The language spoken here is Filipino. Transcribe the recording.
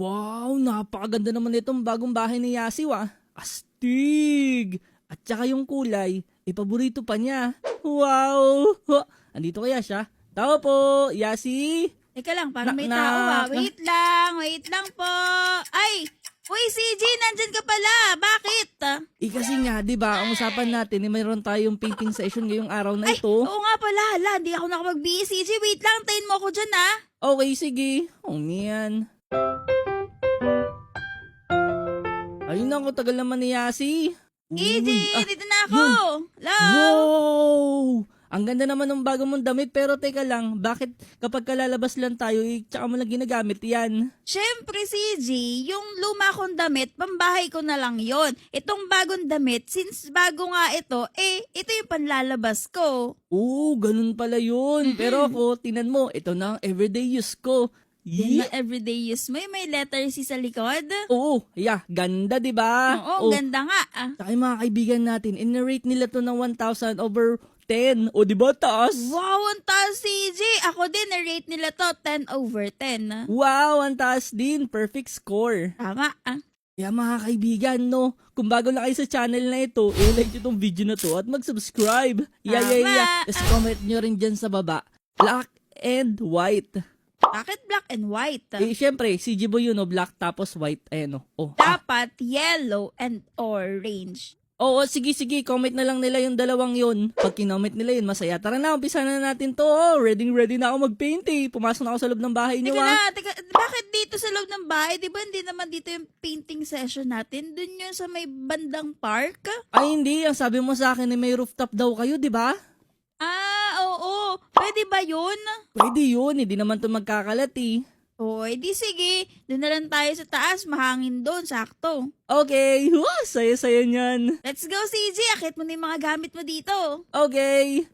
Wow, napakaganda naman itong bagong bahay ni Yasiw ah. Astig! At saka yung kulay, paborito pa niya. Wow! Andito kaya siya? Tao po, Yasi! Teka lang, parang may Knock, tao knock. Wait lang po. Ay! Uy, CJ, nandyan ka pala. Bakit? Kasi nga, di ba, ang usapan natin, mayroon tayong painting session ngayong araw na Ay, ito. oo nga pala. Hala, hindi ako nakapag-BE, CJ. Wait lang, tayin mo ako dyan, Okay, sige. Oh, man. Ayun na ako, tagal naman ni Yasi. CJ, Uy, dito na ako. Hello? wow! Ang ganda naman ng bago mong damit, pero teka lang, bakit kapag kalalabas lang tayo, tsaka mo lang ginagamit yan? Siyempre, CJ, yung luma kong damit, pambahay ko na lang yon. Itong bagong damit, since bago nga ito, ito yung panlalabas ko. Oo, ganun pala yun. Pero ako, tinan mo, ito na ang everyday use ko. Yan na everyday use mo, yung may letter C sa likod. Oo, ganda, di ba? Oo, ganda nga. Saka yung mga kaibigan natin, in-rate nila to ng 1,000 over 10. O, di ba, taas? Wow, ang taas, CJ. Ako din, na-rate nila to 10 over 10. Wow, ang taas din. Perfect score. Tama, Kaya mga kaibigan, no, kung bago na kayo sa channel na ito, i-like nyo itong video na to at mag-subscribe. Tama. Tapos comment nyo rin dyan sa baba, black and white. Bakit black and white? Syempre, si Jibo yun, no, black tapos white. Ayan, no. Oh. Dapat yellow and orange. Oo, sige, comment na lang nila yung dalawang yun. Pag kinoment nila yun, masaya. Tara na, umpisa na natin to. Oh, ready na ako mag-paint eh. Pumasok na ako sa loob ng bahay niyo Teka, bakit dito sa loob ng bahay? Di ba hindi naman dito yung painting session natin? Dun yun sa may bandang park? Ay, hindi. Ang sabi mo sa akin ay may rooftop daw kayo, di ba? Oo. Pwede ba yun? Pwede yun. Hindi naman to magkakalat eh. O, edi sige. Doon na lang tayo sa taas. Mahangin doon. Sakto. Okay. Saya-saya niyan. Let's go, CJ. Akit mo na yung mga gamit mo dito. Okay.